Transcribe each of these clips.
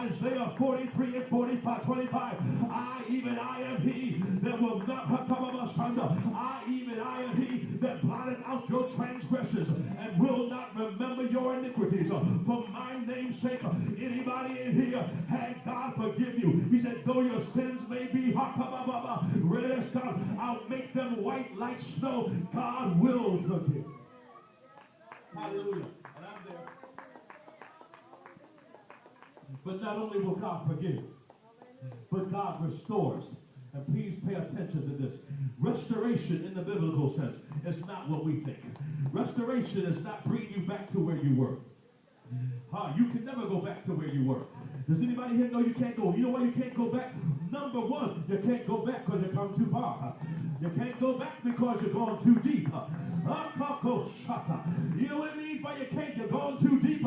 Isaiah 43 and 45, 25. I am he that will not come of us under. I am he that blotted out your transgressions and will not remember your iniquities. For my name's sake, anybody in here had God forgive you? He said, though your sins may be red as scarlet, I'll make them white like snow. God will forgive. Hallelujah. And I'm there. But not only will God forgive, but God restores. And please pay attention to this. Restoration in the biblical sense is not what we think. Restoration is not bringing you back to where you were. You can never go back to where you were. Does anybody here know you can't go? You know why you can't go back? Number one, you can't go back because you come too far. You can't go back because you're going too deep. You know what it means by you can't? You're going too deep.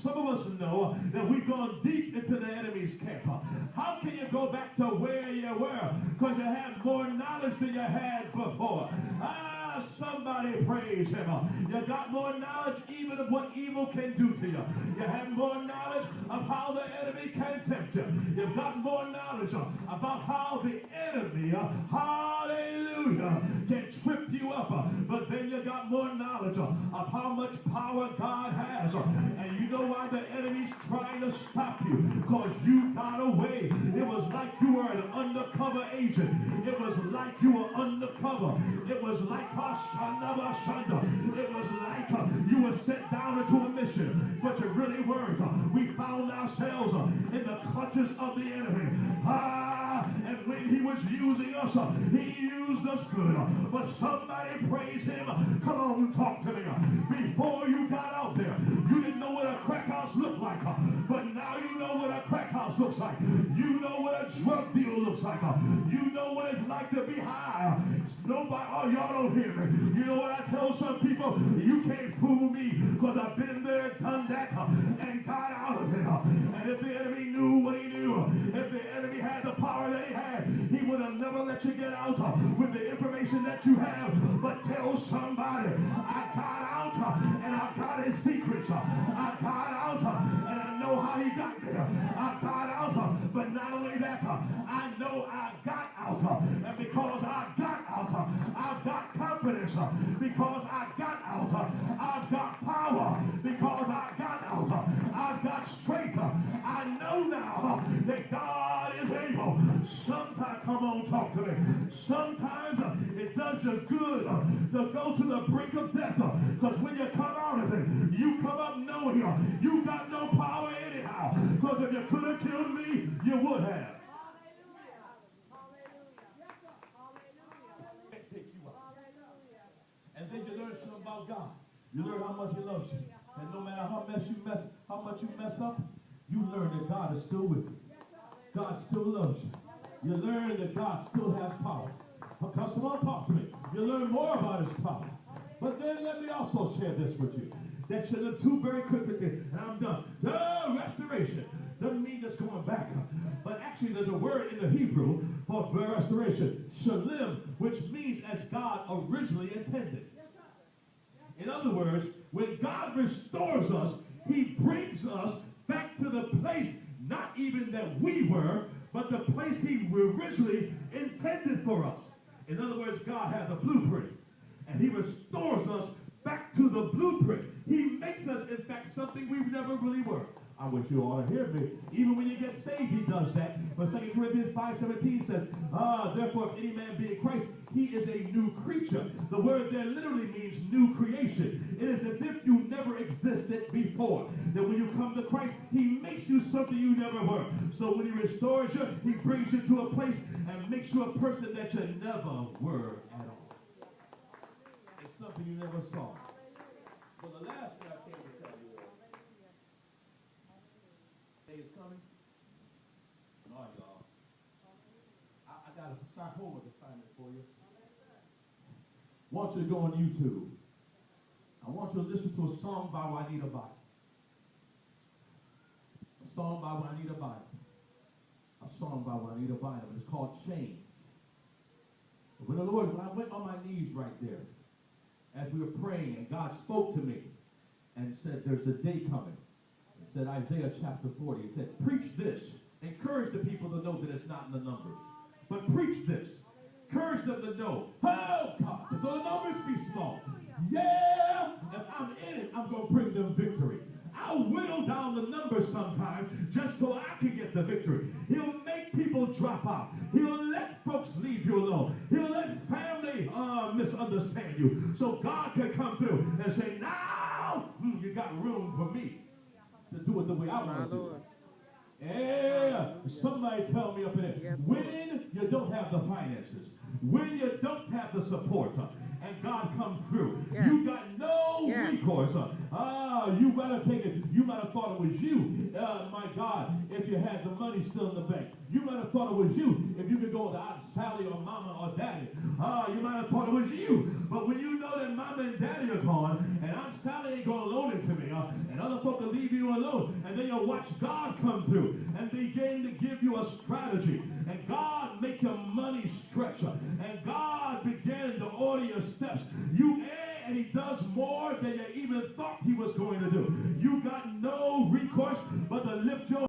Some of us know that we've gone deep into the enemy's camp. How can you go back to where you were? Because you had more knowledge than you had before. Somebody praise him. You got more knowledge even of what evil can do to you. You have more knowledge of how the enemy can tempt you. You've got more knowledge about how the enemy, hallelujah, can trip you up. But then you got more knowledge of how much power God has. And you know why the enemy's trying to stop you? Because you got away. It was like you were an undercover agent. It was like you were undercover. It was like it was like you were sent down into a mission, but you really weren't. We found ourselves in the clutches of the enemy. And when he was using us, he used us good. But somebody praise him. Come on, talk to me. Before you got out there, you didn't know what a crack house looked like. But now you know what a crack house looks like. You know what a drug deal looks like. You know what it's like to be high. Nobody, y'all don't hear me. You know what I tell some people? You can't fool me because I've been there, done that, and got out of it. And if the enemy knew what he knew, if the enemy had the power that he had, he would have never let you get out with the information that you have. But tell somebody, I got out and I got his secrets. I got out and I know how he got there. I got out, but not only that, I know I got out. And because I got out, I've got confidence. Because I got out, I've got power. Because I got out, I've got strength. I know now that God is able. Sometimes, come on, talk to me. Sometimes it does you good to go to the brink of death. Because when you come out of it, you come up knowing you got no power anyhow. Because if you could have killed me, you would have. And then you learn something about God. You learn how much he loves you. And no matter how much you mess up, you learn that God is still with you. God still loves you. You learn that God still has power. Because someone talk to me. You learn more about his power. But then let me also share this with you. That should have two very quickly, and I'm done. Restoration doesn't mean just going back. But actually there's a word in the Hebrew for restoration. Shalim, which means as God originally intended. In other words, when God restores us, he brings us back to the place, not even that we were, but the place he originally intended for us. In other words, God has a blueprint, and he restores us back to the blueprint. He makes us, in fact, something we never really were. I wish you all to hear me. Even when you get saved, he does that. But 2 Corinthians 5:17 says, therefore, if any man be in Christ, he is a new creature. The word there literally means new creation. It is as if you never existed before. That when you come to Christ, he makes you something you never were. So when he restores you, he brings you to a place and makes you a person that you never were at all. It's something you never saw. Well, the last thing I came to tell you is coming. All right, y'all. I got a homework assignment for you. I want you to go on YouTube. I want you to listen to a song by Juanita Bynum. A song by Juanita Bynum. It's called Change. When I went on my knees right there, as we were praying, and God spoke to me and said, there's a day coming. And said Isaiah chapter 40. It said, preach this. Encourage the people to know that it's not in the numbers. But preach this. Encourage them to know, oh God, if the numbers be small, yeah, if I'm in it, I'm going to bring them victory. I'll whittle down the numbers sometimes just so I can get the victory. He'll make people drop out. He'll let folks leave you alone. He'll let family misunderstand you. So God can come through and say, now you got room for me to do it the way I want to do it. Yeah, somebody tell me up in there, when you don't have the finances, when you don't have the support, and God comes through, you got no recourse. You better take it. You might have thought it was you, my God, if you had the money still in the bank. You might have thought it was you if you could go to Aunt Sally or Mama or Daddy. You might have thought it was you. But when you know that Mama and Daddy are gone, and Aunt Sally ain't going to loan it to me, and other folk will leave you alone, and then you'll watch God come through and begin to give you a strategy, and God make your money stretch, and God begin to order your steps. And he does more than you even thought he was going to do.